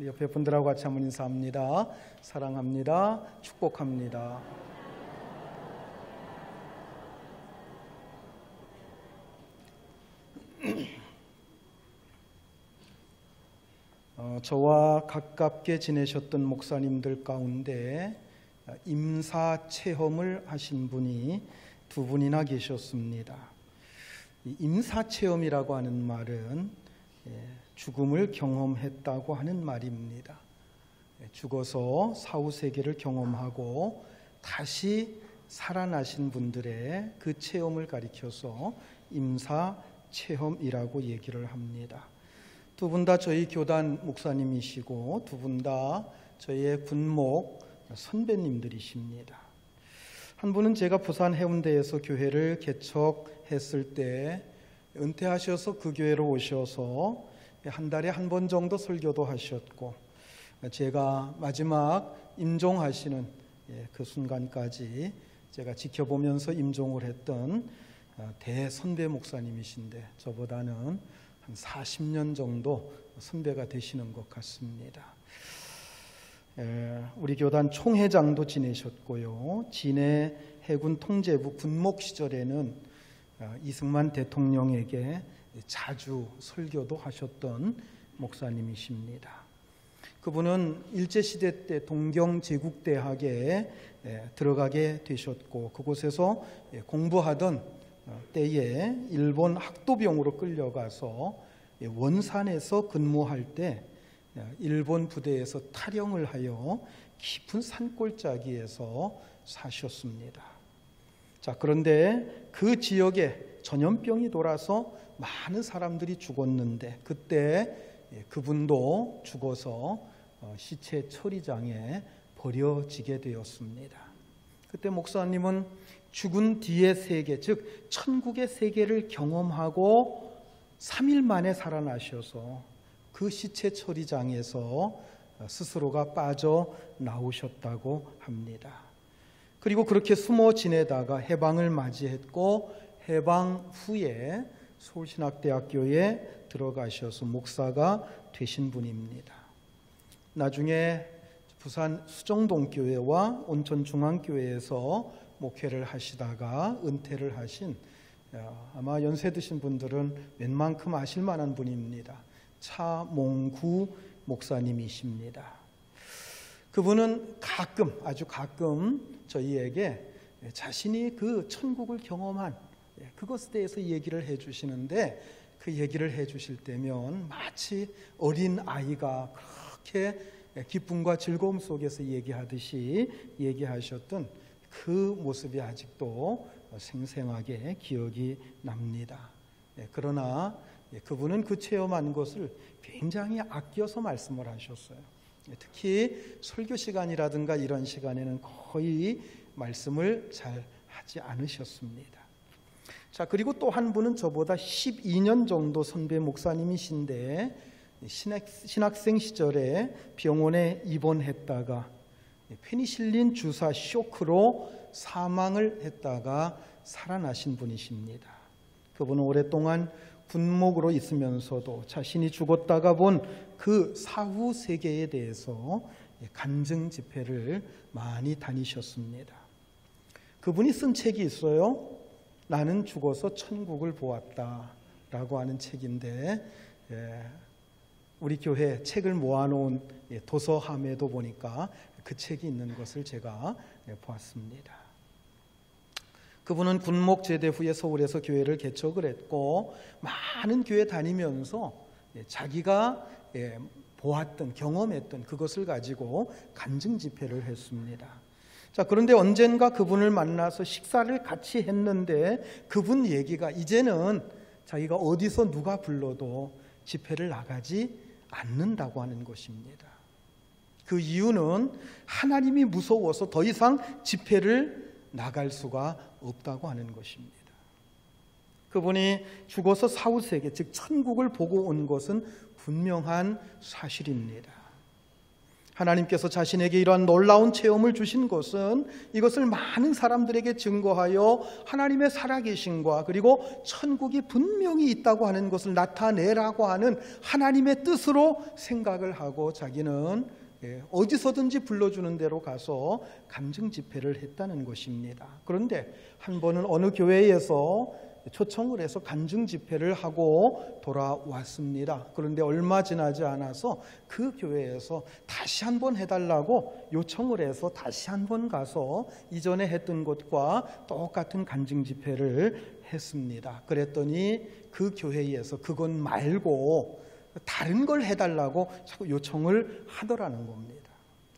우리 옆에 분들하고 같이 한번 인사합니다. 사랑합니다. 축복합니다. 저와 가깝게 지내셨던 목사님들 가운데 임사 체험을 하신 분이 두 분이나 계셨습니다. 임사 체험이라고 하는 말은 죽음을 경험했다고 하는 말입니다. 죽어서 사후세계를 경험하고 다시 살아나신 분들의 그 체험을 가리켜서 임사 체험이라고 얘기를 합니다. 두 분 다 저희 교단 목사님이시고 두 분 다 저희의 군목 선배님들이십니다. 한 분은 제가 부산 해운대에서 교회를 개척했을 때 은퇴하셔서 그 교회로 오셔서 한 달에 한 번 정도 설교도 하셨고, 제가 마지막 임종하시는 그 순간까지 제가 지켜보면서 임종을 했던 대선배 목사님이신데 저보다는 한 40년 정도 선배가 되시는 것 같습니다. 우리 교단 총회장도 지내셨고요. 진해 해군 통제부 군목 시절에는 이승만 대통령에게 자주 설교도 하셨던 목사님이십니다. 그분은 일제시대 때 동경제국대학에 들어가게 되셨고 그곳에서 공부하던 때에 일본 학도병으로 끌려가서 원산에서 근무할 때 일본 부대에서 탈영을 하여 깊은 산골짜기에서 사셨습니다. 자, 그런데 그 지역에 전염병이 돌아서 많은 사람들이 죽었는데 그때 그분도 죽어서 시체 처리장에 버려지게 되었습니다. 그때 목사님은 죽은 뒤의 세계, 즉 천국의 세계를 경험하고 3일 만에 살아나셔서 그 시체 처리장에서 스스로가 빠져나오셨다고 합니다. 그리고 그렇게 숨어 지내다가 해방을 맞이했고 해방 후에 서울신학대학교에 들어가셔서 목사가 되신 분입니다. 나중에 부산 수정동교회와 온천중앙교회에서 목회를 하시다가 은퇴를 하신 아마 연세 드신 분들은 웬만큼 아실 만한 분입니다. 차몽구 목사님이십니다. 그분은 가끔, 아주 가끔 저희에게 자신이 그 천국을 경험한 그것에 대해서 얘기를 해주시는데 그 얘기를 해주실 때면 마치 어린 아이가 그렇게 기쁨과 즐거움 속에서 얘기하듯이 얘기하셨던 그 모습이 아직도 생생하게 기억이 납니다. 그러나 그분은 그 체험한 것을 굉장히 아껴서 말씀을 하셨어요. 특히 설교 시간이라든가 이런 시간에는 거의 말씀을 잘 하지 않으셨습니다. 자, 그리고 또 한 분은 저보다 12년 정도 선배 목사님이신데 신학생 시절에 병원에 입원했다가 페니실린 주사 쇼크로 사망을 했다가 살아나신 분이십니다. 그분은 오랫동안 군목으로 있으면서도 자신이 죽었다가 본 그 사후 세계에 대해서 간증 집회를 많이 다니셨습니다. 그분이 쓴 책이 있어요. 나는 죽어서 천국을 보았다 라고 하는 책인데 우리 교회 책을 모아놓은 도서함에도 보니까 그 책이 있는 것을 제가 보았습니다. 그분은 군목 제대 후에 서울에서 교회를 개척을 했고 많은 교회 다니면서 자기가 보았던 경험했던 그것을 가지고 간증 집회를 했습니다. 자, 그런데 언젠가 그분을 만나서 식사를 같이 했는데 그분 얘기가 이제는 자기가 어디서 누가 불러도 집회를 나가지 않는다고 하는 것입니다. 그 이유는 하나님이 무서워서 더 이상 집회를 나갈 수가 없다고 하는 것입니다. 그분이 죽어서 사후세계, 즉 천국을 보고 온 것은 분명한 사실입니다. 하나님께서 자신에게 이러한 놀라운 체험을 주신 것은 이것을 많은 사람들에게 증거하여 하나님의 살아계심과 그리고 천국이 분명히 있다고 하는 것을 나타내라고 하는 하나님의 뜻으로 생각을 하고 자기는 어디서든지 불러주는 대로 가서 간증 집회를 했다는 것입니다. 그런데 한 번은 어느 교회에서 초청을 해서 간증 집회를 하고 돌아왔습니다. 그런데 얼마 지나지 않아서 그 교회에서 다시 한번 해달라고 요청을 해서 다시 한번 가서 이전에 했던 것과 똑같은 간증 집회를 했습니다. 그랬더니 그 교회에서 그것 말고 다른 걸 해달라고 자꾸 요청을 하더라는 겁니다.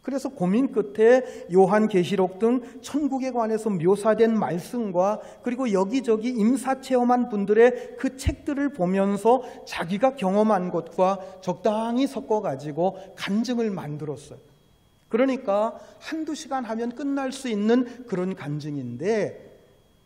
그래서 고민 끝에 요한계시록 등 천국에 관해서 묘사된 말씀과 그리고 여기저기 임사체험한 분들의 그 책들을 보면서 자기가 경험한 것과 적당히 섞어가지고 간증을 만들었어요. 그러니까 한두 시간 하면 끝날 수 있는 그런 간증인데,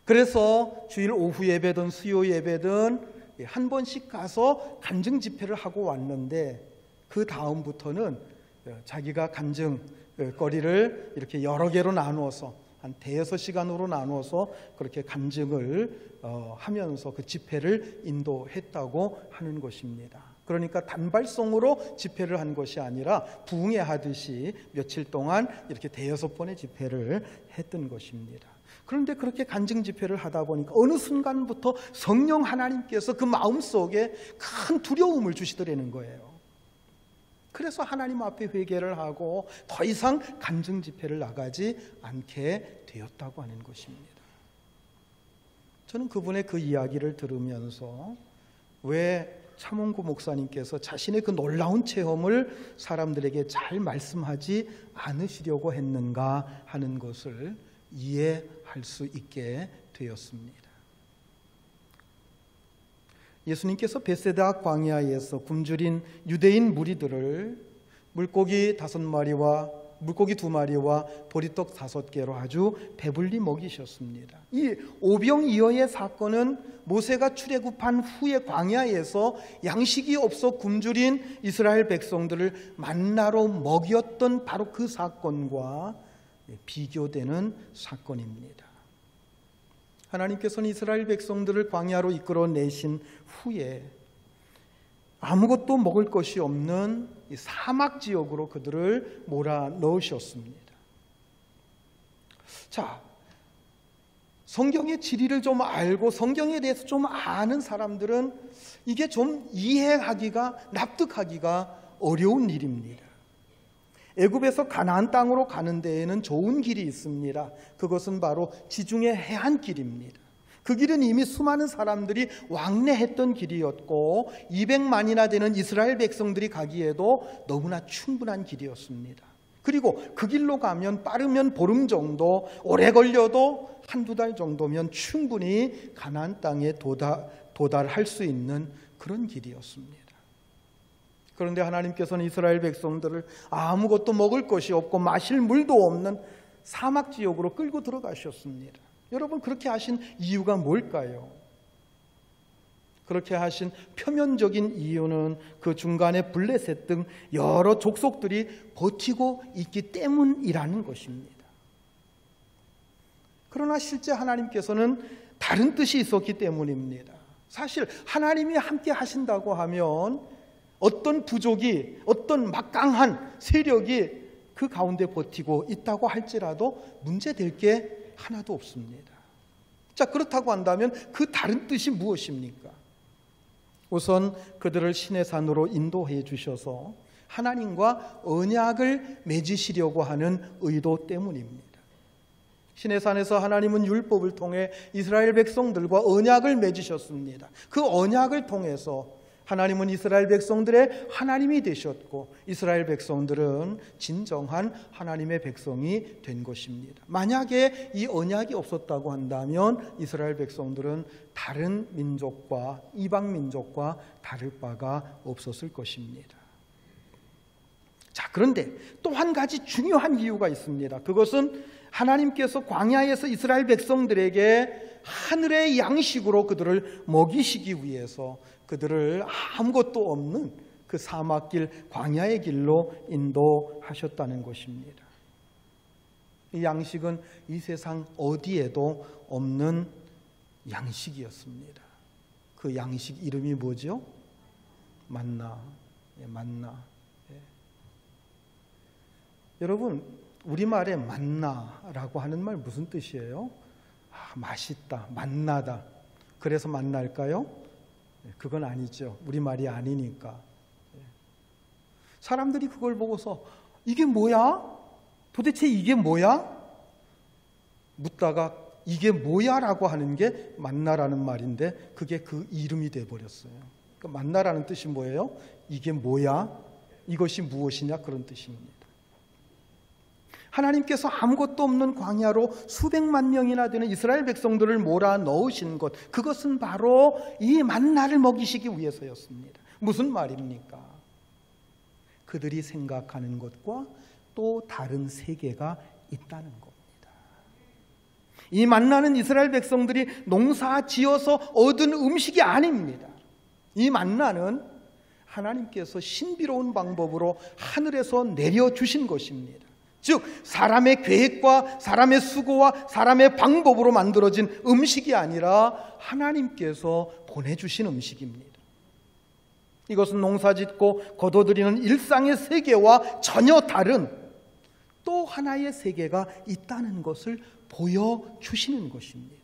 그래서 주일 오후 예배든 수요 예배든 한 번씩 가서 간증 집회를 하고 왔는데, 그 다음부터는 자기가 간증거리를 이렇게 여러 개로 나누어서 한 대여섯 시간으로 나누어서 그렇게 간증을 하면서 그 집회를 인도했다고 하는 것입니다. 그러니까 단발성으로 집회를 한 것이 아니라 부흥회 하듯이 며칠 동안 이렇게 대여섯 번의 집회를 했던 것입니다. 그런데 그렇게 간증 집회를 하다 보니까 어느 순간부터 성령 하나님께서 그 마음속에 큰 두려움을 주시더라는 거예요. 그래서 하나님 앞에 회개를 하고 더 이상 간증 집회를 나가지 않게 되었다고 하는 것입니다. 저는 그분의 그 이야기를 들으면서 왜 차몽구 목사님께서 자신의 그 놀라운 체험을 사람들에게 잘 말씀하지 않으시려고 했는가 하는 것을 이해할 수 있게 되었습니다. 예수님께서 베세다 광야에서 굶주린 유대인 무리들을 물고기 5마리와 물고기 2마리와 보리떡 5개로 아주 배불리 먹이셨습니다. 이 오병이어의 사건은 모세가 출애굽한 후에 광야에서 양식이 없어 굶주린 이스라엘 백성들을 만나로 먹였던 바로 그 사건과 비교되는 사건입니다. 하나님께서는 이스라엘 백성들을 광야로 이끌어내신 후에 아무것도 먹을 것이 없는 이 사막 지역으로 그들을 몰아넣으셨습니다. 자, 성경의 지리를 좀 알고 성경에 대해서 좀 아는 사람들은 이게 좀 이해하기가, 납득하기가 어려운 일입니다. 애굽에서 가나안 땅으로 가는 데에는 좋은 길이 있습니다. 그것은 바로 지중해 해안길입니다. 그 길은 이미 수많은 사람들이 왕래했던 길이었고 200만이나 되는 이스라엘 백성들이 가기에도 너무나 충분한 길이었습니다. 그리고 그 길로 가면 빠르면 보름 정도, 오래 걸려도 한두 달 정도면 충분히 가나안 땅에 도달할 수 있는 그런 길이었습니다. 그런데 하나님께서는 이스라엘 백성들을 아무것도 먹을 것이 없고 마실 물도 없는 사막 지역으로 끌고 들어가셨습니다. 여러분, 그렇게 하신 이유가 뭘까요? 그렇게 하신 표면적인 이유는 그 중간에 블레셋 등 여러 족속들이 버티고 있기 때문이라는 것입니다. 그러나 실제 하나님께서는 다른 뜻이 있었기 때문입니다. 사실 하나님이 함께 하신다고 하면 어떤 부족이, 어떤 막강한 세력이 그 가운데 버티고 있다고 할지라도 문제될 게 하나도 없습니다. 자, 그렇다고 한다면 그 다른 뜻이 무엇입니까? 우선 그들을 신의 산으로 인도해 주셔서 하나님과 언약을 맺으시려고 하는 의도 때문입니다. 신의 산에서 하나님은 율법을 통해 이스라엘 백성들과 언약을 맺으셨습니다. 그 언약을 통해서 하나님은 이스라엘 백성들의 하나님이 되셨고 이스라엘 백성들은 진정한 하나님의 백성이 된 것입니다. 만약에 이 언약이 없었다고 한다면 이스라엘 백성들은 다른 민족과 이방 민족과 다를 바가 없었을 것입니다. 자, 그런데 또 한 가지 중요한 이유가 있습니다. 그것은 하나님께서 광야에서 이스라엘 백성들에게 하늘의 양식으로 그들을 먹이시기 위해서 그들을 아무것도 없는 그 사막길, 광야의 길로 인도하셨다는 것입니다. 이 양식은 이 세상 어디에도 없는 양식이었습니다. 그 양식 이름이 뭐죠? 만나. 만나. 여러분, 우리말에 만나라고 하는 말 무슨 뜻이에요? 맛있다, 만나다. 그래서 만날까요? 그건 아니죠. 우리말이 아니니까. 사람들이 그걸 보고서 이게 뭐야? 도대체 이게 뭐야? 묻다가 이게 뭐야? 라고 하는 게 만나라는 말인데 그게 그 이름이 돼버렸어요. 그러니까 만나라는 뜻이 뭐예요? 이게 뭐야? 이것이 무엇이냐? 그런 뜻입니다. 하나님께서 아무것도 없는 광야로 수백만 명이나 되는 이스라엘 백성들을 몰아넣으신 것, 그것은 바로 이 만나를 먹이시기 위해서였습니다. 무슨 말입니까? 그들이 생각하는 것과 또 다른 세계가 있다는 겁니다. 이 만나는 이스라엘 백성들이 농사 지어서 얻은 음식이 아닙니다. 이 만나는 하나님께서 신비로운 방법으로 하늘에서 내려주신 것입니다. 즉 사람의 계획과 사람의 수고와 사람의 방법으로 만들어진 음식이 아니라 하나님께서 보내주신 음식입니다. 이것은 농사짓고 거둬들이는 일상의 세계와 전혀 다른 또 하나의 세계가 있다는 것을 보여주시는 것입니다.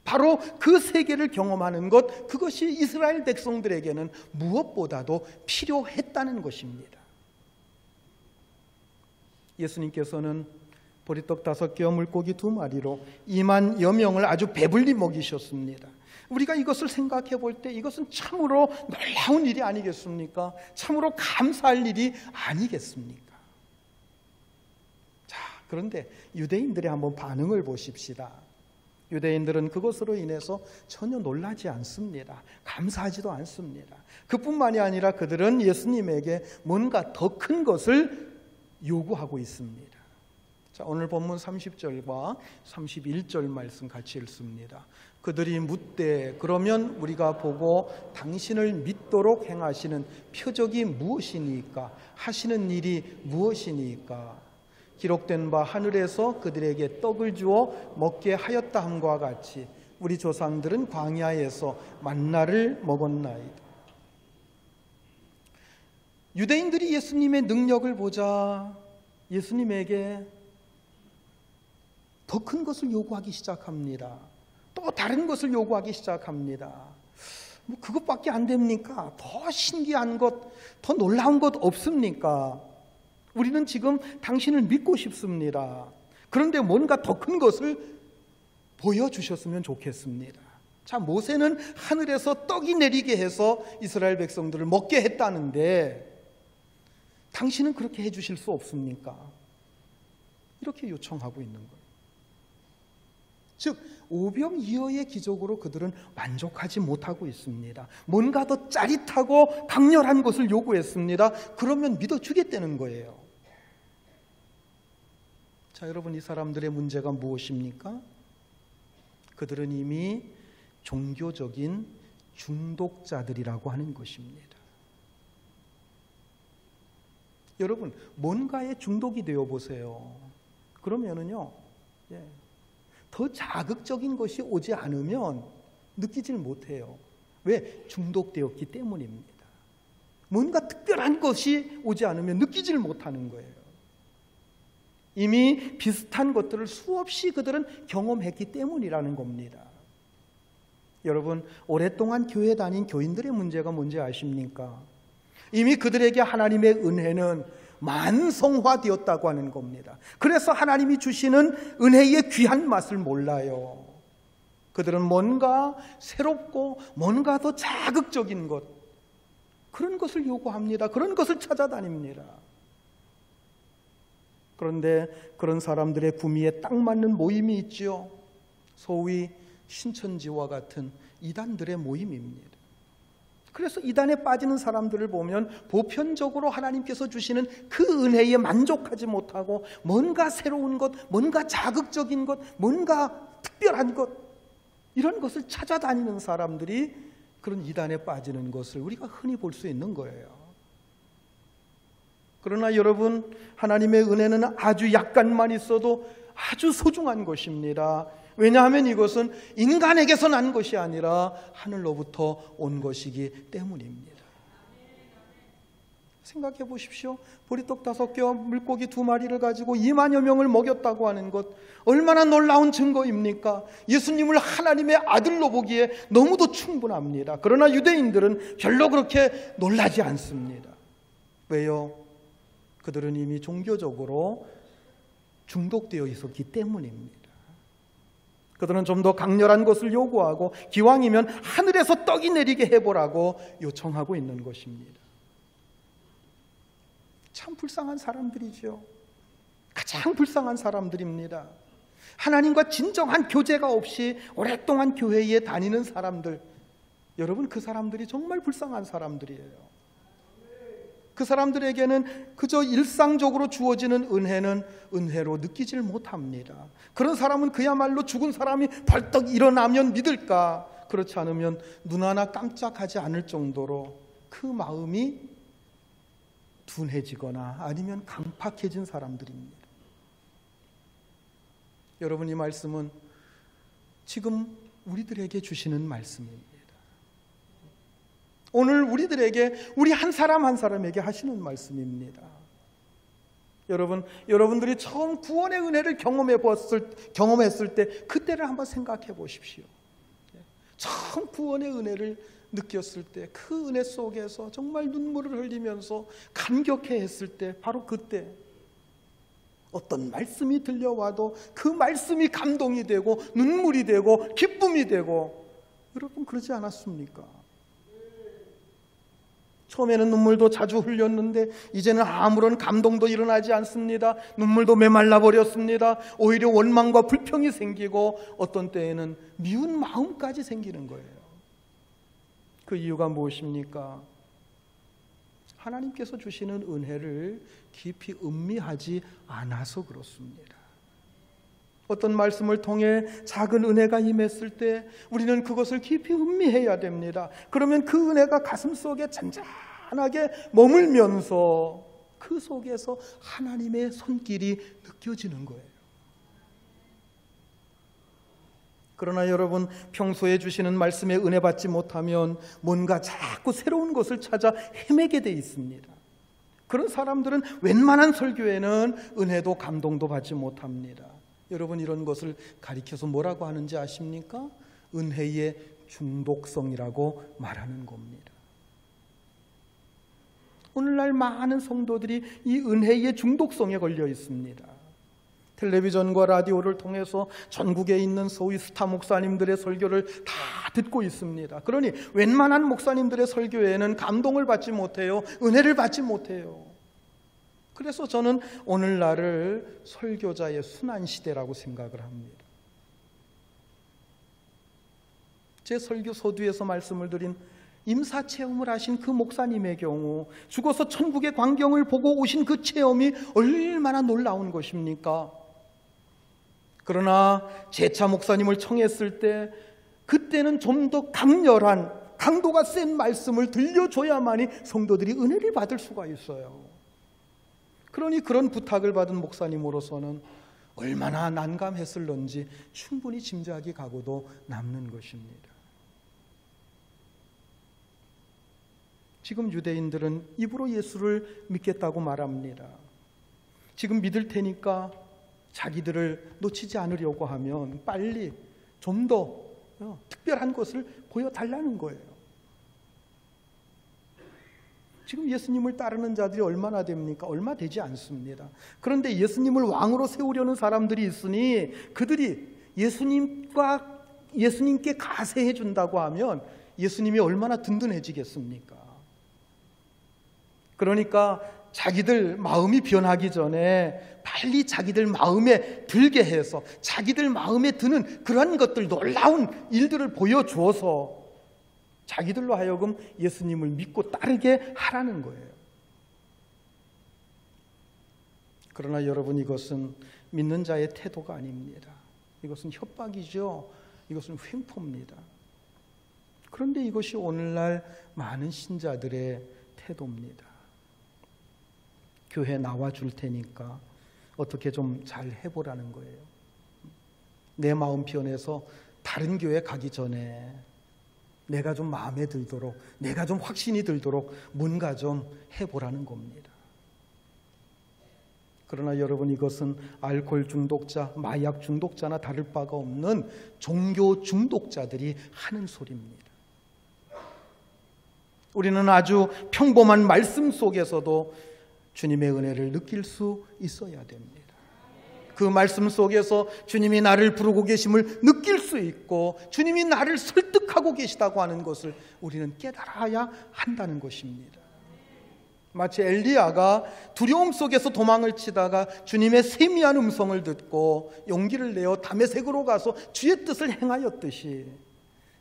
바로 그 세계를 경험하는 것, 그것이 이스라엘 백성들에게는 무엇보다도 필요했다는 것입니다. 예수님께서는 보리떡 5개와 물고기 2마리로 2만여 명을 아주 배불리 먹이셨습니다. 우리가 이것을 생각해 볼 때 이것은 참으로 놀라운 일이 아니겠습니까? 참으로 감사할 일이 아니겠습니까? 자, 그런데 유대인들의 한번 반응을 보십시다. 유대인들은 그것으로 인해서 전혀 놀라지 않습니다. 감사하지도 않습니다. 그뿐만이 아니라 그들은 예수님에게 뭔가 더 큰 것을 요구하고 있습니다. 자, 오늘 본문 30절과 31절 말씀 같이 읽습니다. 그들이 묻되 그러면 우리가 보고 당신을 믿도록 행하시는 표적이 무엇이니까? 하시는 일이 무엇이니까? 기록된 바 하늘에서 그들에게 떡을 주어 먹게 하였다 함과 같이 우리 조상들은 광야에서 만나를 먹었나이다. 유대인들이 예수님의 능력을 보자 예수님에게 더 큰 것을 요구하기 시작합니다. 또 다른 것을 요구하기 시작합니다. 뭐 그것밖에 안 됩니까? 더 신기한 것, 더 놀라운 것 없습니까? 우리는 지금 당신을 믿고 싶습니다. 그런데 뭔가 더 큰 것을 보여주셨으면 좋겠습니다. 자, 모세는 하늘에서 떡이 내리게 해서 이스라엘 백성들을 먹게 했다는데 당신은 그렇게 해주실 수 없습니까? 이렇게 요청하고 있는 거예요. 즉 오병이어의 기적으로 그들은 만족하지 못하고 있습니다. 뭔가 더 짜릿하고 강렬한 것을 요구했습니다. 그러면 믿어주겠다는 거예요. 자, 여러분, 이 사람들의 문제가 무엇입니까? 그들은 이미 종교적인 중독자들이라고 하는 것입니다. 여러분, 뭔가에 중독이 되어 보세요. 그러면은요, 더 자극적인 것이 오지 않으면 느끼질 못해요. 왜? 중독되었기 때문입니다. 뭔가 특별한 것이 오지 않으면 느끼질 못하는 거예요. 이미 비슷한 것들을 수없이 그들은 경험했기 때문이라는 겁니다. 여러분, 오랫동안 교회 다닌 교인들의 문제가 뭔지 아십니까? 이미 그들에게 하나님의 은혜는 만성화되었다고 하는 겁니다. 그래서 하나님이 주시는 은혜의 귀한 맛을 몰라요. 그들은 뭔가 새롭고 뭔가 더 자극적인 것, 그런 것을 요구합니다. 그런 것을 찾아다닙니다. 그런데 그런 사람들의 구미에 딱 맞는 모임이 있죠. 소위 신천지와 같은 이단들의 모임입니다. 그래서 이단에 빠지는 사람들을 보면 보편적으로 하나님께서 주시는 그 은혜에 만족하지 못하고 뭔가 새로운 것, 뭔가 자극적인 것, 뭔가 특별한 것, 이런 것을 찾아다니는 사람들이 그런 이단에 빠지는 것을 우리가 흔히 볼 수 있는 거예요. 그러나 여러분, 하나님의 은혜는 아주 약간만 있어도 아주 소중한 것입니다. 왜냐하면 이것은 인간에게서 난 것이 아니라 하늘로부터 온 것이기 때문입니다. 생각해 보십시오. 보리떡 5개와 물고기 2마리를 가지고 2만여 명을 먹였다고 하는 것, 얼마나 놀라운 증거입니까? 예수님을 하나님의 아들로 보기에 너무도 충분합니다. 그러나 유대인들은 별로 그렇게 놀라지 않습니다. 왜요? 그들은 이미 종교적으로 중독되어 있었기 때문입니다. 그들은 좀 더 강렬한 것을 요구하고 기왕이면 하늘에서 떡이 내리게 해보라고 요청하고 있는 것입니다. 참 불쌍한 사람들이죠. 가장 불쌍한 사람들입니다. 하나님과 진정한 교제가 없이 오랫동안 교회에 다니는 사람들, 여러분, 그 사람들이 정말 불쌍한 사람들이에요. 그 사람들에게는 그저 일상적으로 주어지는 은혜는 은혜로 느끼질 못합니다. 그런 사람은 그야말로 죽은 사람이 벌떡 일어나면 믿을까? 그렇지 않으면 눈 하나 깜짝하지 않을 정도로 그 마음이 둔해지거나 아니면 강팍해진 사람들입니다. 여러분, 이 말씀은 지금 우리들에게 주시는 말씀입니다. 오늘 우리들에게, 우리 한 사람 한 사람에게 하시는 말씀입니다. 여러분들이 처음 구원의 은혜를 경험했을 때 그때를 한번 생각해 보십시오. 처음 구원의 은혜를 느꼈을 때, 그 은혜 속에서 정말 눈물을 흘리면서 감격해 했을 때, 바로 그때 어떤 말씀이 들려와도 그 말씀이 감동이 되고 눈물이 되고 기쁨이 되고, 여러분 그러지 않았습니까? 처음에는 눈물도 자주 흘렸는데 이제는 아무런 감동도 일어나지 않습니다. 눈물도 메말라 버렸습니다. 오히려 원망과 불평이 생기고 어떤 때에는 미운 마음까지 생기는 거예요. 그 이유가 무엇입니까? 하나님께서 주시는 은혜를 깊이 음미하지 않아서 그렇습니다. 어떤 말씀을 통해 작은 은혜가 임했을 때 우리는 그것을 깊이 음미해야 됩니다. 그러면 그 은혜가 가슴속에 잔잔하게 머물면서 그 속에서 하나님의 손길이 느껴지는 거예요. 그러나 여러분, 평소에 주시는 말씀에 은혜 받지 못하면 뭔가 자꾸 새로운 것을 찾아 헤매게 돼 있습니다. 그런 사람들은 웬만한 설교에는 은혜도 감동도 받지 못합니다. 여러분, 이런 것을 가리켜서 뭐라고 하는지 아십니까? 은혜의 중독성이라고 말하는 겁니다. 오늘날 많은 성도들이 이 은혜의 중독성에 걸려 있습니다. 텔레비전과 라디오를 통해서 전국에 있는 소위 스타 목사님들의 설교를 다 듣고 있습니다. 그러니 웬만한 목사님들의 설교에는 감동을 받지 못해요. 은혜를 받지 못해요. 그래서 저는 오늘날을 설교자의 순환시대라고 생각을 합니다. 제 설교 서두에서 말씀을 드린 임사체험을 하신 그 목사님의 경우, 죽어서 천국의 광경을 보고 오신 그 체험이 얼마나 놀라운 것입니까? 그러나 제차 목사님을 청했을 때 그때는 좀 더 강렬한, 강도가 센 말씀을 들려줘야만이 성도들이 은혜를 받을 수가 있어요. 그러니 그런 부탁을 받은 목사님으로서는 얼마나 난감했을런지 충분히 짐작이 가고도 남는 것입니다. 지금 유대인들은 입으로 예수를 믿겠다고 말합니다. 지금 믿을 테니까 자기들을 놓치지 않으려고 하면 빨리 좀 더 특별한 것을 보여달라는 거예요. 지금 예수님을 따르는 자들이 얼마나 됩니까? 얼마 되지 않습니다. 그런데 예수님을 왕으로 세우려는 사람들이 있으니 그들이 예수님께 가세해 준다고 하면 예수님이 얼마나 든든해지겠습니까? 그러니까 자기들 마음이 변하기 전에 빨리 자기들 마음에 들게 해서 자기들 마음에 드는 그런 것들, 놀라운 일들을 보여주어서 자기들로 하여금 예수님을 믿고 따르게 하라는 거예요. 그러나 여러분, 이것은 믿는 자의 태도가 아닙니다. 이것은 협박이죠. 이것은 횡포입니다. 그런데 이것이 오늘날 많은 신자들의 태도입니다. 교회 나와 줄 테니까 어떻게 좀 잘 해보라는 거예요. 내 마음 편해서 다른 교회 가기 전에 내가 좀 마음에 들도록, 내가 좀 확신이 들도록 뭔가 좀 해보라는 겁니다. 그러나 여러분, 이것은 알코올 중독자, 마약 중독자나 다를 바가 없는 종교 중독자들이 하는 소리입니다. 우리는 아주 평범한 말씀 속에서도 주님의 은혜를 느낄 수 있어야 됩니다. 그 말씀 속에서 주님이 나를 부르고 계심을 느낄 수 있고 주님이 나를 설득하고 계시다고 하는 것을 우리는 깨달아야 한다는 것입니다. 마치 엘리야가 두려움 속에서 도망을 치다가 주님의 세미한 음성을 듣고 용기를 내어 다메섹으로 가서 주의 뜻을 행하였듯이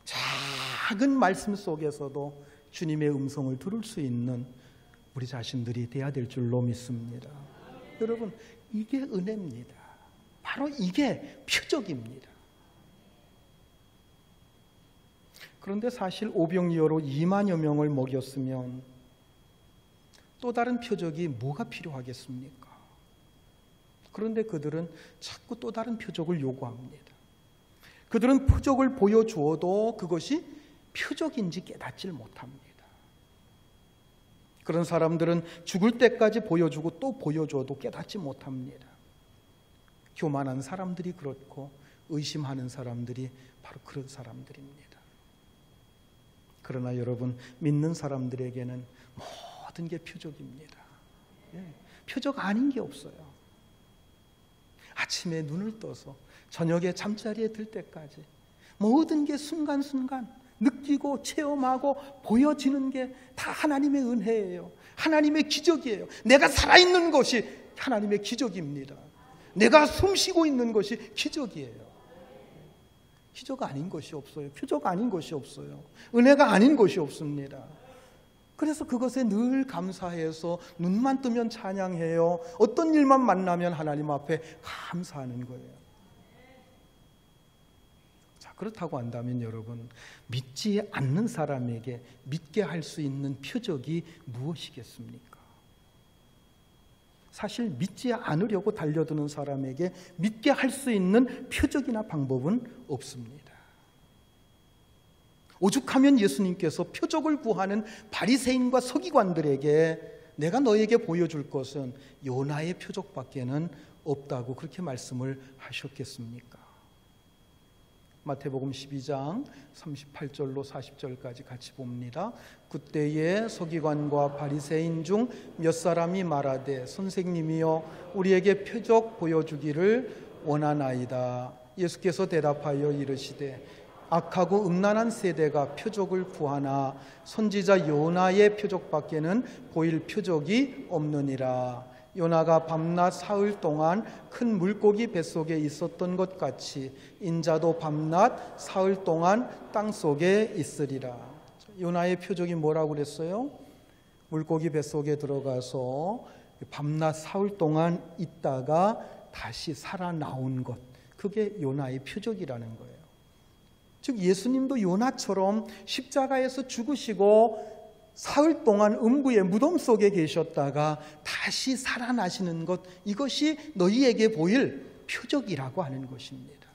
작은 말씀 속에서도 주님의 음성을 들을 수 있는 우리 자신들이 돼야 될 줄로 믿습니다. 여러분, 이게 은혜입니다. 바로 이게 표적입니다. 그런데 사실 오병이어로 2만여 명을 먹였으면 또 다른 표적이 뭐가 필요하겠습니까? 그런데 그들은 자꾸 또 다른 표적을 요구합니다. 그들은 표적을 보여주어도 그것이 표적인지 깨닫질 못합니다. 그런 사람들은 죽을 때까지 보여주고 또 보여줘도 깨닫지 못합니다. 교만한 사람들이 그렇고 의심하는 사람들이 바로 그런 사람들입니다. 그러나 여러분, 믿는 사람들에게는 모든 게 표적입니다. 표적 아닌 게 없어요. 아침에 눈을 떠서 저녁에 잠자리에 들 때까지 모든 게 순간순간 느끼고 체험하고 보여지는 게 다 하나님의 은혜예요. 하나님의 기적이에요. 내가 살아있는 것이 하나님의 기적입니다. 내가 숨쉬고 있는 것이 기적이에요. 기적 아닌 것이 없어요. 표적 아닌 것이 없어요. 은혜가 아닌 것이 없습니다. 그래서 그것에 늘 감사해서 눈만 뜨면 찬양해요. 어떤 일만 만나면 하나님 앞에 감사하는 거예요. 자, 그렇다고 한다면 여러분, 믿지 않는 사람에게 믿게 할 수 있는 표적이 무엇이겠습니까? 사실 믿지 않으려고 달려드는 사람에게 믿게 할 수 있는 표적이나 방법은 없습니다. 오죽하면 예수님께서 표적을 구하는 바리새인과 서기관들에게 내가 너에게 보여줄 것은 요나의 표적밖에는 없다고 그렇게 말씀을 하셨겠습니까? 마태복음 12장 38절로 40절까지 같이 봅니다. 그때에 서기관과 바리새인 중 몇 사람이 말하되 선생님이여 우리에게 표적 보여주기를 원하나이다. 예수께서 대답하여 이르시되 악하고 음란한 세대가 표적을 구하나 선지자 요나의 표적밖에는 보일 표적이 없느니라. 요나가 밤낮 사흘 동안 큰 물고기 뱃속에 있었던 것 같이 인자도 밤낮 사흘 동안 땅속에 있으리라. 요나의 표적이 뭐라고 그랬어요? 물고기 뱃속에 들어가서 밤낮 사흘 동안 있다가 다시 살아나온 것, 그게 요나의 표적이라는 거예요. 즉 예수님도 요나처럼 십자가에서 죽으시고 사흘 동안 음부의 무덤 속에 계셨다가 다시 살아나시는 것, 이것이 너희에게 보일 표적이라고 하는 것입니다.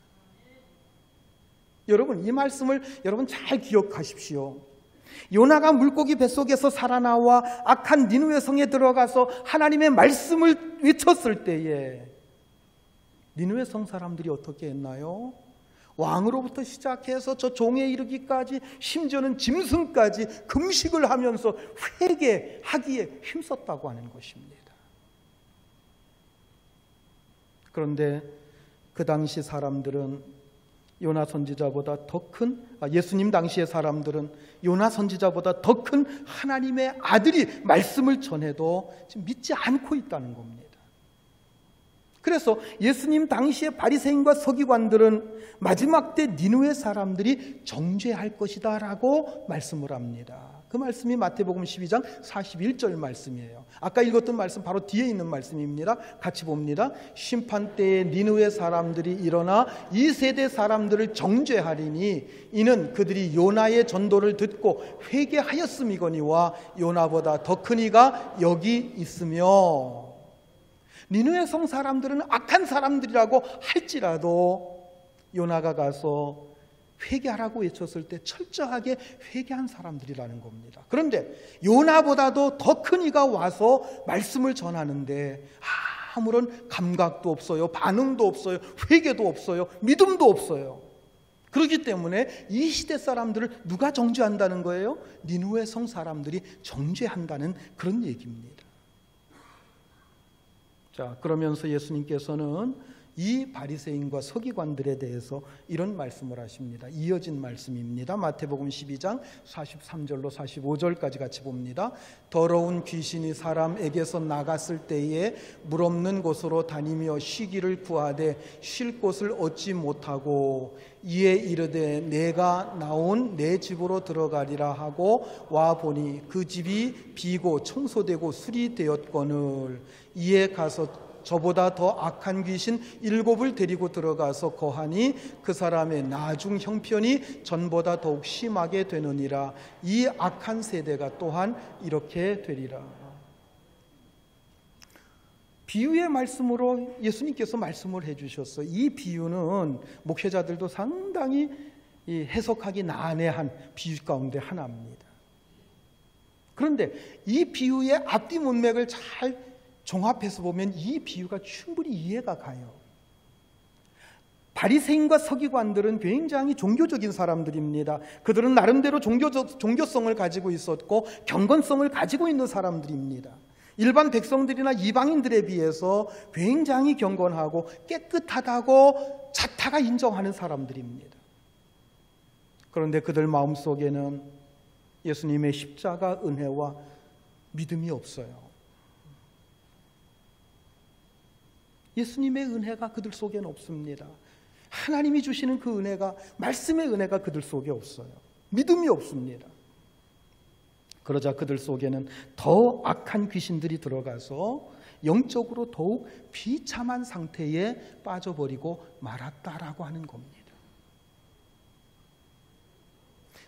여러분, 이 말씀을 여러분 잘 기억하십시오. 요나가 물고기 뱃속에서 살아나와 악한 니느웨 성에 들어가서 하나님의 말씀을 외쳤을 때에 니느웨 성 사람들이 어떻게 했나요? 왕으로부터 시작해서 저 종에 이르기까지 심지어는 짐승까지 금식을 하면서 회개하기에 힘썼다고 하는 것입니다. 그런데 그 당시 사람들은 요나 선지자보다 더 큰, 예수님 당시의 사람들은 요나 선지자보다 더 큰 하나님의 아들이 말씀을 전해도 지금 믿지 않고 있다는 겁니다. 그래서 예수님 당시의 바리새인과 서기관들은 마지막 때 니느웨 사람들이 정죄할 것이다 라고 말씀을 합니다. 그 말씀이 마태복음 12장 41절 말씀이에요. 아까 읽었던 말씀 바로 뒤에 있는 말씀입니다. 같이 봅니다. 심판 때에 니느웨 사람들이 일어나 이 세대 사람들을 정죄하리니 이는 그들이 요나의 전도를 듣고 회개하였음이거니와 요나보다 더 큰 이가 여기 있으며. 니느웨 성 사람들은 악한 사람들이라고 할지라도 요나가 가서 회개하라고 외쳤을 때 철저하게 회개한 사람들이라는 겁니다. 그런데 요나보다도 더 큰 이가 와서 말씀을 전하는데 아무런 감각도 없어요. 반응도 없어요. 회개도 없어요. 믿음도 없어요. 그렇기 때문에 이 시대 사람들을 누가 정죄한다는 거예요? 니느웨 성 사람들이 정죄한다는 그런 얘기입니다. 자, 그러면서 예수님께서는 이 바리새인과 서기관들에 대해서 이런 말씀을 하십니다. 이어진 말씀입니다. 마태복음 12장 43절로 45절까지 같이 봅니다. 더러운 귀신이 사람에게서 나갔을 때에 물 없는 곳으로 다니며 쉬기를 구하되 쉴 곳을 얻지 못하고 이에 이르되 내가 나온 내 집으로 들어가리라 하고 와 보니 그 집이 비고 청소되고 수리되었거늘 이에 가서 저보다 더 악한 귀신 7을 데리고 들어가서 거하니 그 사람의 나중 형편이 전보다 더욱 심하게 되느니라. 이 악한 세대가 또한 이렇게 되리라. 비유의 말씀으로 예수님께서 말씀을 해주셨어요. 이 비유는 목회자들도 상당히 해석하기 난해한 비유 가운데 하나입니다. 그런데 이 비유의 앞뒤 문맥을 잘 종합해서 보면 이 비유가 충분히 이해가 가요. 바리새인과 서기관들은 굉장히 종교적인 사람들입니다. 그들은 나름대로 종교성을 가지고 있었고 경건성을 가지고 있는 사람들입니다. 일반 백성들이나 이방인들에 비해서 굉장히 경건하고 깨끗하다고 자타가 인정하는 사람들입니다. 그런데 그들 마음속에는 예수님의 십자가 은혜와 믿음이 없어요. 예수님의 은혜가 그들 속에는 없습니다. 하나님이 주시는 그 은혜가, 말씀의 은혜가 그들 속에 없어요. 믿음이 없습니다. 그러자 그들 속에는 더 악한 귀신들이 들어가서 영적으로 더욱 비참한 상태에 빠져버리고 말았다라고 하는 겁니다.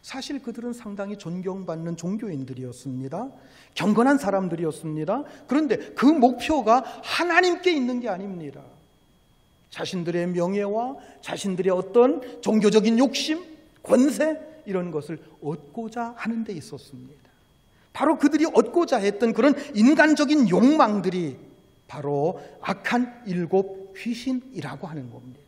사실 그들은 상당히 존경받는 종교인들이었습니다. 경건한 사람들이었습니다. 그런데 그 목표가 하나님께 있는 게 아닙니다. 자신들의 명예와 자신들의 어떤 종교적인 욕심, 권세 이런 것을 얻고자 하는 데 있었습니다. 바로 그들이 얻고자 했던 그런 인간적인 욕망들이 바로 악한 7 귀신이라고 하는 겁니다.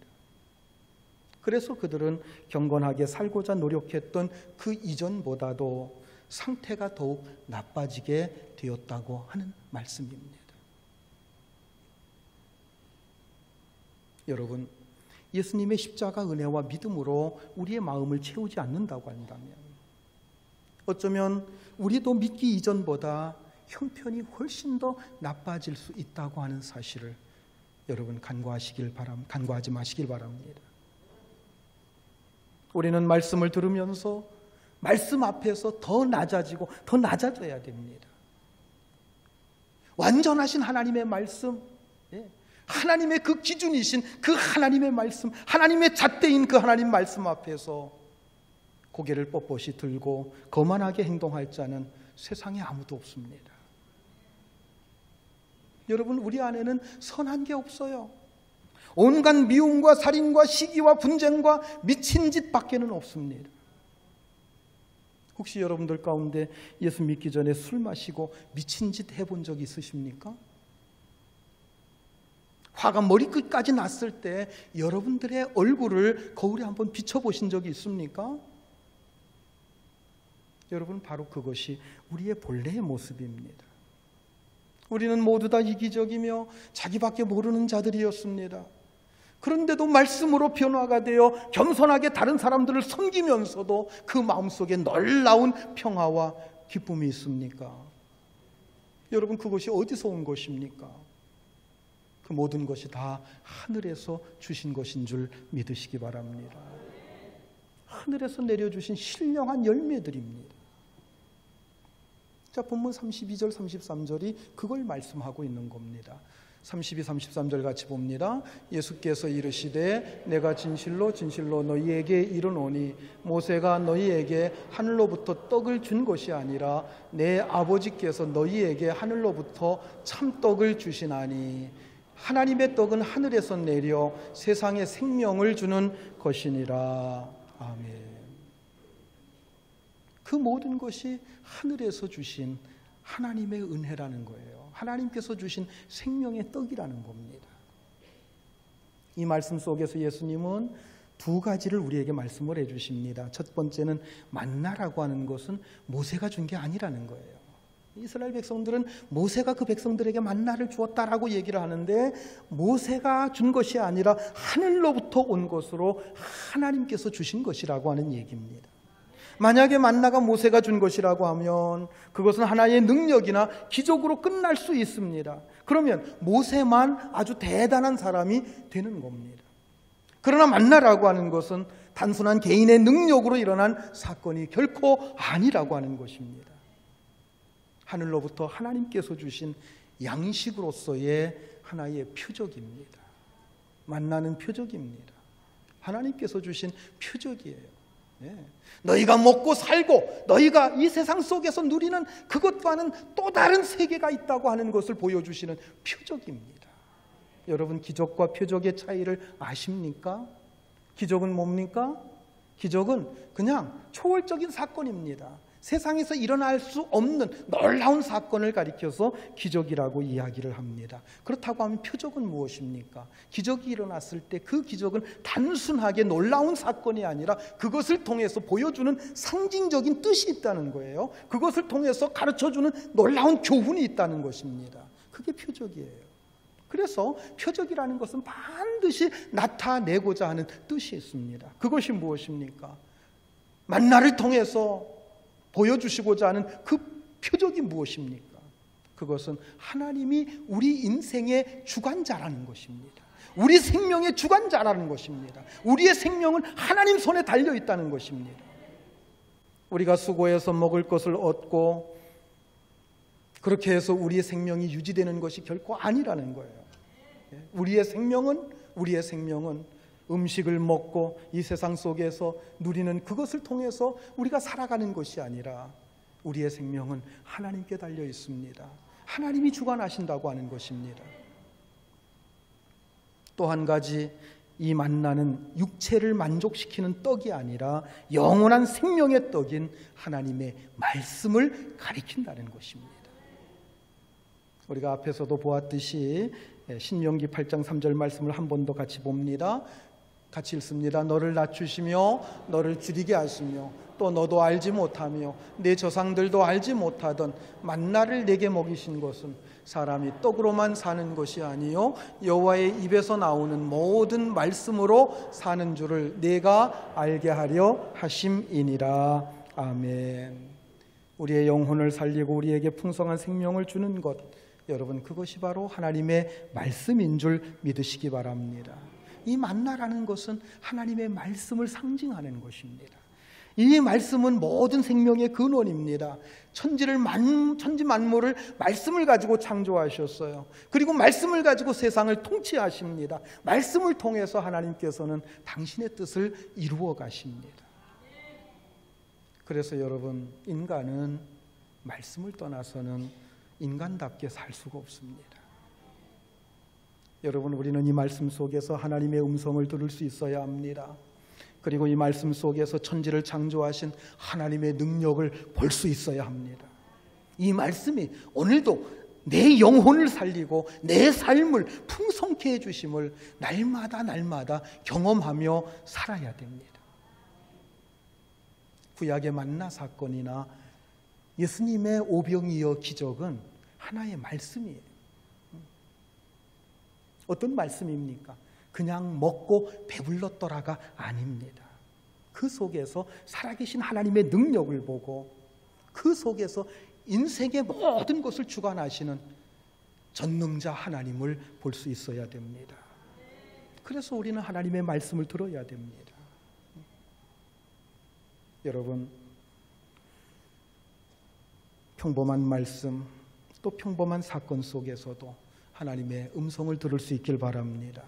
그래서 그들은 경건하게 살고자 노력했던 그 이전보다도 상태가 더욱 나빠지게 되었다고 하는 말씀입니다. 여러분, 예수님의 십자가 은혜와 믿음으로 우리의 마음을 채우지 않는다고 한다면 어쩌면 우리도 믿기 이전보다 형편이 훨씬 더 나빠질 수 있다고 하는 사실을 여러분 간과하지 마시길 바랍니다. 우리는 말씀을 들으면서 말씀 앞에서 더 낮아지고 더 낮아져야 됩니다. 완전하신 하나님의 말씀, 하나님의 그 기준이신 그 하나님의 말씀, 하나님의 잣대인 그 하나님 말씀 앞에서 고개를 뻣뻣이 들고 거만하게 행동할 자는 세상에 아무도 없습니다. 여러분, 우리 안에는 선한 게 없어요. 온갖 미움과 살인과 시기와 분쟁과 미친 짓 밖에는 없습니다. 혹시 여러분들 가운데 예수 믿기 전에 술 마시고 미친 짓 해본 적 있으십니까? 화가 머리끝까지 났을 때 여러분들의 얼굴을 거울에 한번 비춰보신 적이 있습니까? 여러분, 바로 그것이 우리의 본래의 모습입니다. 우리는 모두 다 이기적이며 자기밖에 모르는 자들이었습니다. 그런데도 말씀으로 변화가 되어 겸손하게 다른 사람들을 섬기면서도 그 마음속에 놀라운 평화와 기쁨이 있습니까? 여러분, 그것이 어디서 온 것입니까? 그 모든 것이 다 하늘에서 주신 것인 줄 믿으시기 바랍니다. 하늘에서 내려주신 신령한 열매들입니다. 자, 본문 32절, 33절이 그걸 말씀하고 있는 겁니다. 32, 33절 같이 봅니다. 예수께서 이르시되 내가 진실로 진실로 너희에게 이르노니 모세가 너희에게 하늘로부터 떡을 준 것이 아니라 내 아버지께서 너희에게 하늘로부터 참떡을 주시나니 하나님의 떡은 하늘에서 내려 세상에 생명을 주는 것이니라. 아멘. 그 모든 것이 하늘에서 주신 하나님의 은혜라는 거예요. 하나님께서 주신 생명의 떡이라는 겁니다. 이 말씀 속에서 예수님은 두 가지를 우리에게 말씀을 해주십니다. 첫 번째는 만나라고 하는 것은 모세가 준 게 아니라는 거예요. 이스라엘 백성들은 모세가 그 백성들에게 만나를 주었다라고 얘기를 하는데, 모세가 준 것이 아니라 하늘로부터 온 것으로 하나님께서 주신 것이라고 하는 얘기입니다. 만약에 만나가 모세가 준 것이라고 하면 그것은 하나님의 능력이나 기적으로 끝날 수 있습니다. 그러면 모세만 아주 대단한 사람이 되는 겁니다. 그러나 만나라고 하는 것은 단순한 개인의 능력으로 일어난 사건이 결코 아니라고 하는 것입니다. 하늘로부터 하나님께서 주신 양식으로서의 하나의 표적입니다. 만나는 표적입니다. 하나님께서 주신 표적이에요. 너희가 먹고 살고 너희가 이 세상 속에서 누리는 그것과는 또 다른 세계가 있다고 하는 것을 보여주시는 표적입니다. 여러분, 기적과 표적의 차이를 아십니까? 기적은 뭡니까? 기적은 그냥 초월적인 사건입니다. 세상에서 일어날 수 없는 놀라운 사건을 가리켜서 기적이라고 이야기를 합니다. 그렇다고 하면 표적은 무엇입니까? 기적이 일어났을 때 그 기적은 단순하게 놀라운 사건이 아니라 그것을 통해서 보여주는 상징적인 뜻이 있다는 거예요. 그것을 통해서 가르쳐주는 놀라운 교훈이 있다는 것입니다. 그게 표적이에요. 그래서 표적이라는 것은 반드시 나타내고자 하는 뜻이 있습니다. 그것이 무엇입니까? 만나를 통해서 보여주시고자 하는 그 표적이 무엇입니까? 그것은 하나님이 우리 인생의 주관자라는 것입니다. 우리 생명의 주관자라는 것입니다. 우리의 생명은 하나님 손에 달려 있다는 것입니다. 우리가 수고해서 먹을 것을 얻고 그렇게 해서 우리의 생명이 유지되는 것이 결코 아니라는 거예요. 우리의 생명은 음식을 먹고 이 세상 속에서 누리는 그것을 통해서 우리가 살아가는 것이 아니라 우리의 생명은 하나님께 달려 있습니다. 하나님이 주관하신다고 하는 것입니다. 또 한 가지, 이 만나는 육체를 만족시키는 떡이 아니라 영원한 생명의 떡인 하나님의 말씀을 가리킨다는 것입니다. 우리가 앞에서도 보았듯이 신명기 8장 3절 말씀을 한 번 더 같이 봅니다. 같이 읽습니다. 너를 낮추시며 너를 줄이게 하시며 또 너도 알지 못하며 내 조상들도 알지 못하던 만나를 내게 먹이신 것은 사람이 떡으로만 사는 것이 아니요 여호와의 입에서 나오는 모든 말씀으로 사는 줄을 내가 알게 하려 하심이니라. 아멘. 우리의 영혼을 살리고 우리에게 풍성한 생명을 주는 것, 여러분, 그것이 바로 하나님의 말씀인 줄 믿으시기 바랍니다. 이 만나라는 것은 하나님의 말씀을 상징하는 것입니다. 이 말씀은 모든 생명의 근원입니다. 천지 만물을 말씀을 가지고 창조하셨어요. 그리고 말씀을 가지고 세상을 통치하십니다. 말씀을 통해서 하나님께서는 당신의 뜻을 이루어 가십니다. 그래서 여러분, 인간은 말씀을 떠나서는 인간답게 살 수가 없습니다. 여러분, 우리는 이 말씀 속에서 하나님의 음성을 들을 수 있어야 합니다. 그리고 이 말씀 속에서 천지를 창조하신 하나님의 능력을 볼 수 있어야 합니다. 이 말씀이 오늘도 내 영혼을 살리고 내 삶을 풍성케 해주심을 날마다 경험하며 살아야 됩니다. 구약의 만나 사건이나 예수님의 오병이어 기적은 하나의 말씀이에요. 어떤 말씀입니까? 그냥 먹고 배불렀더라가 아닙니다. 그 속에서 살아계신 하나님의 능력을 보고 그 속에서 인생의 모든 것을 주관하시는 전능자 하나님을 볼 수 있어야 됩니다. 그래서 우리는 하나님의 말씀을 들어야 됩니다. 여러분, 평범한 말씀 또 평범한 사건 속에서도 하나님의 음성을 들을 수 있길 바랍니다.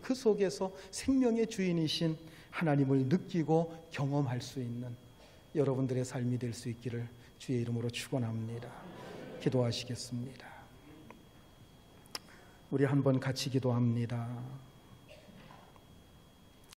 그 속에서 생명의 주인이신 하나님을 느끼고 경험할 수 있는 여러분들의 삶이 될 수 있기를 주의 이름으로 축원합니다. 기도하시겠습니다. 우리 한번 같이 기도합니다.